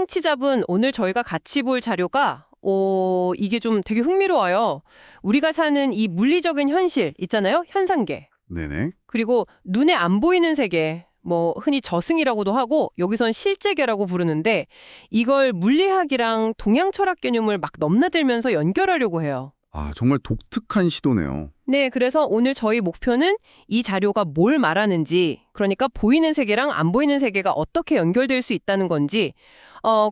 청취자분, 오늘 저희가 같이 볼 자료가 이게 좀 되게 흥미로워요. 우리가 사는 이 물리적인 현실 있잖아요. 현상계. 네네. 그리고 눈에 안 보이는 세계, 뭐 흔히 저승이라고도 하고 여기선 실제계라고 부르는데 이걸 물리학이랑 동양 철학 개념을 막 넘나들면서 연결하려고 해요. 아, 정말 독특한 시도네요. 네, 그래서 오늘 저희 목표는 이 자료가 뭘 말하는지, 그러니까 보이는 세계랑 안 보이는 세계가 어떻게 연결될 수 있다는 건지,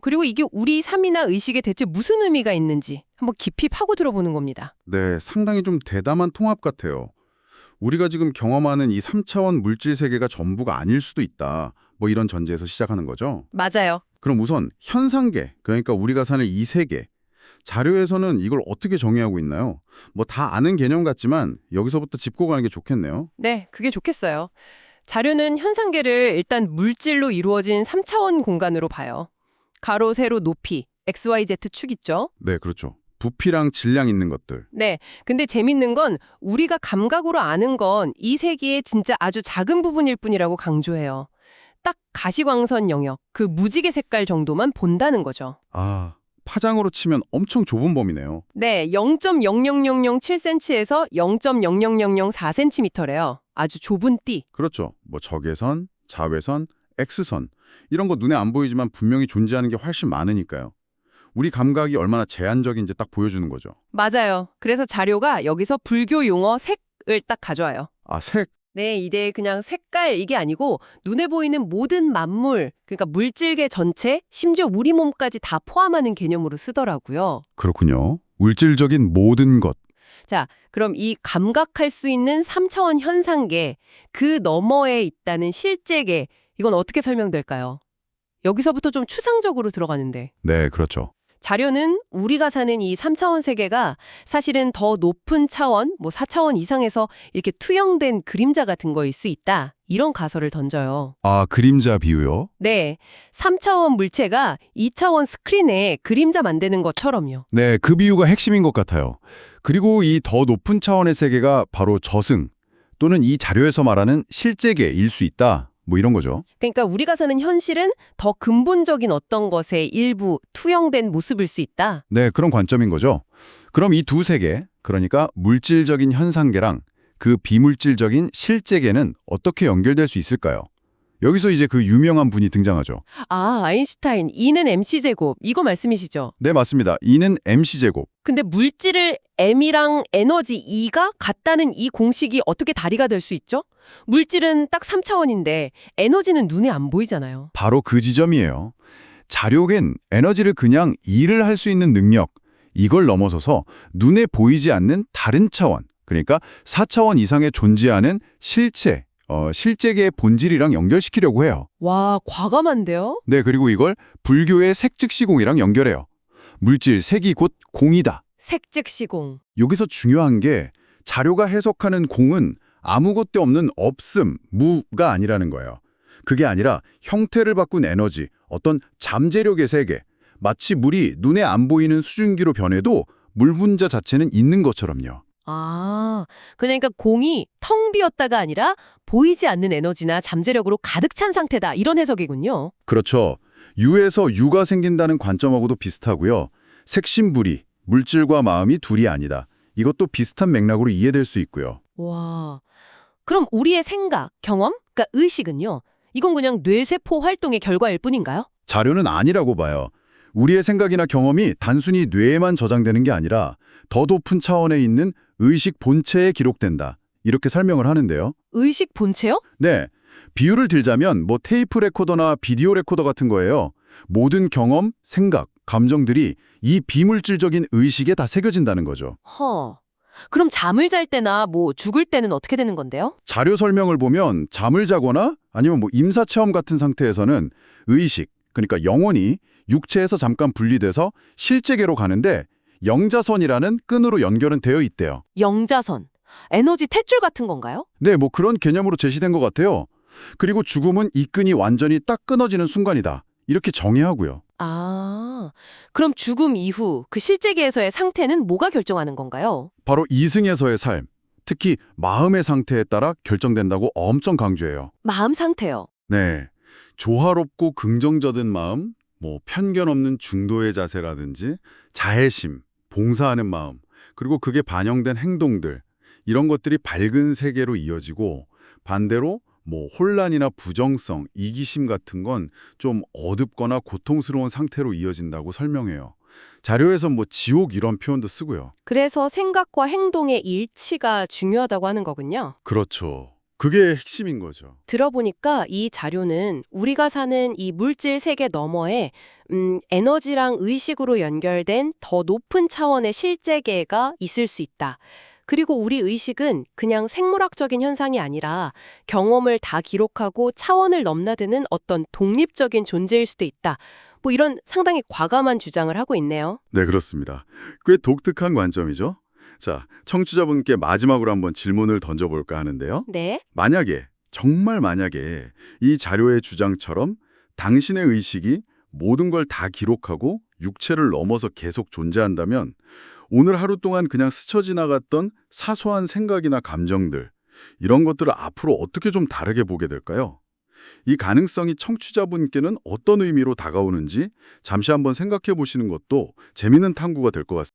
그리고 이게 우리 삶이나 의식에 대체 무슨 의미가 있는지 한번 깊이 파고 들어보는 겁니다. 네, 상당히 좀 대담한 통합 같아요. 우리가 지금 경험하는 이 3차원 물질 세계가 전부가 아닐 수도 있다. 뭐 이런 전제에서 시작하는 거죠. 맞아요. 그럼 우선 현상계, 그러니까 우리가 사는 이 세계. 자료에서는 이걸 어떻게 정의하고 있나요? 뭐 다 아는 개념 같지만 여기서부터 짚고 가는 게 좋겠네요. 네, 그게 좋겠어요. 자료는 현상계를 일단 물질로 이루어진 3차원 공간으로 봐요. 가로, 세로, 높이, XYZ 축 있죠? 네, 그렇죠. 부피랑 질량 있는 것들. 네, 근데 재밌는 건 우리가 감각으로 아는 건 이 세계의 진짜 아주 작은 부분일 뿐이라고 강조해요. 딱 가시광선 영역, 그 무지개 색깔 정도만 본다는 거죠. 아, 파장으로 치면 엄청 좁은 범위네요. 네, 0.00007cm에서 0.00004cm래요. 아주 좁은 띠. 그렇죠. 뭐 적외선, 자외선, X선 이런 거 눈에 안 보이지만 분명히 존재하는 게 훨씬 많으니까요. 우리 감각이 얼마나 제한적인지 딱 보여주는 거죠. 맞아요. 그래서 자료가 여기서 불교 용어 색을 딱 가져와요. 아, 색. 네, 이게 그냥 색깔 이게 아니고 눈에 보이는 모든 만물, 그러니까 물질계 전체, 심지어 우리 몸까지 다 포함하는 개념으로 쓰더라고요. 그렇군요. 물질적인 모든 것. 자, 그럼 이 감각할 수 있는 3차원 현상계, 그 너머에 있다는 실제계, 이건 어떻게 설명될까요? 여기서부터 좀 추상적으로 들어가는데. 네, 그렇죠. 자료는 우리가 사는 이 3차원 세계가 사실은 더 높은 차원, 뭐 4차원 이상에서 이렇게 투영된 그림자 같은 거일 수 있다. 이런 가설을 던져요. 아, 그림자 비유요? 네, 3차원 물체가 2차원 스크린에 그림자 만드는 것처럼요. 네, 그 비유가 핵심인 것 같아요. 그리고 이 더 높은 차원의 세계가 바로 저승 또는 이 자료에서 말하는 실제계일 수 있다. 뭐 이런 거죠. 그러니까 우리가 사는 현실은 더 근본적인 어떤 것의 일부 투영된 모습일 수 있다. 네, 그런 관점인 거죠. 그럼 이 두 세계, 그러니까 물질적인 현상계랑 그 비물질적인 실제계는 어떻게 연결될 수 있을까요? 여기서 이제 그 유명한 분이 등장하죠. 아, 아인슈타인, E는 mc제곱, 이거 말씀이시죠? 네, 맞습니다. E는 mc제곱. 근데 물질을 m이랑 에너지 E가 같다는 이 공식이 어떻게 다리가 될 수 있죠? 물질은 딱 3차원인데 에너지는 눈에 안 보이잖아요. 바로 그 지점이에요. 자료겐 에너지를 그냥 일을 할 수 있는 능력, 이걸 넘어서서 눈에 보이지 않는 다른 차원, 그러니까 4차원 이상에 존재하는 실체, 실제계의 본질이랑 연결시키려고 해요. 와, 과감한데요? 네, 그리고 이걸 불교의 색즉시공이랑 연결해요. 물질 색이 곧 공이다. 색즉시공. 여기서 중요한 게 자료가 해석하는 공은 아무것도 없는 없음, 무가 아니라는 거예요. 그게 아니라 형태를 바꾼 에너지, 어떤 잠재력의 세계, 마치 물이 눈에 안 보이는 수증기로 변해도 물 분자 자체는 있는 것처럼요. 아, 그러니까 공이 텅 비었다가 아니라 보이지 않는 에너지나 잠재력으로 가득 찬 상태다. 이런 해석이군요. 그렇죠. 유에서 유가 생긴다는 관점하고도 비슷하고요. 색신불이, 물질과 마음이 둘이 아니다. 이것도 비슷한 맥락으로 이해될 수 있고요. 와, 그럼 우리의 생각, 경험, 그러니까 의식은요? 이건 그냥 뇌세포 활동의 결과일 뿐인가요? 자료는 아니라고 봐요. 우리의 생각이나 경험이 단순히 뇌에만 저장되는 게 아니라 더 높은 차원에 있는 의식 본체에 기록된다. 이렇게 설명을 하는데요. 의식 본체요? 네, 비유를 들자면 뭐 테이프 레코더나 비디오 레코더 같은 거예요. 모든 경험, 생각, 감정들이 이 비물질적인 의식에 다 새겨진다는 거죠. 그럼 잠을 잘 때나 뭐 죽을 때는 어떻게 되는 건데요? 자료 설명을 보면 잠을 자거나 아니면 뭐 임사체험 같은 상태에서는 의식, 그러니까 영혼이 육체에서 잠깐 분리돼서 실제계로 가는데 영자선이라는 끈으로 연결은 되어 있대요. 영자선, 에너지 탯줄 같은 건가요? 네, 뭐 그런 개념으로 제시된 것 같아요. 그리고 죽음은 이 끈이 완전히 딱 끊어지는 순간이다. 이렇게 정의하고요. 아, 그럼 죽음 이후 그 실제계에서의 상태는 뭐가 결정하는 건가요? 바로 이승에서의 삶, 특히 마음의 상태에 따라 결정된다고 엄청 강조해요. 마음 상태요. 네, 조화롭고 긍정적인 마음, 뭐 편견 없는 중도의 자세라든지 자애심, 봉사하는 마음, 그리고 그게 반영된 행동들, 이런 것들이 밝은 세계로 이어지고 반대로 뭐 혼란이나 부정성, 이기심 같은 건 좀 어둡거나 고통스러운 상태로 이어진다고 설명해요. 자료에서 뭐 지옥 이런 표현도 쓰고요. 그래서 생각과 행동의 일치가 중요하다고 하는 거군요. 그렇죠. 그게 핵심인 거죠. 들어보니까 이 자료는 우리가 사는 이 물질 세계 너머에 에너지랑 의식으로 연결된 더 높은 차원의 실제계가 있을 수 있다. 그리고 우리 의식은 그냥 생물학적인 현상이 아니라 경험을 다 기록하고 차원을 넘나드는 어떤 독립적인 존재일 수도 있다. 뭐 이런 상당히 과감한 주장을 하고 있네요. 네, 그렇습니다. 꽤 독특한 관점이죠. 자, 청취자분께 마지막으로 한번 질문을 던져볼까 하는데요. 네. 만약에, 정말 만약에 이 자료의 주장처럼 당신의 의식이 모든 걸 다 기록하고 육체를 넘어서 계속 존재한다면 오늘 하루 동안 그냥 스쳐 지나갔던 사소한 생각이나 감정들, 이런 것들을 앞으로 어떻게 좀 다르게 보게 될까요? 이 가능성이 청취자분께는 어떤 의미로 다가오는지 잠시 한번 생각해 보시는 것도 재미있는 탐구가 될 것 같습니다.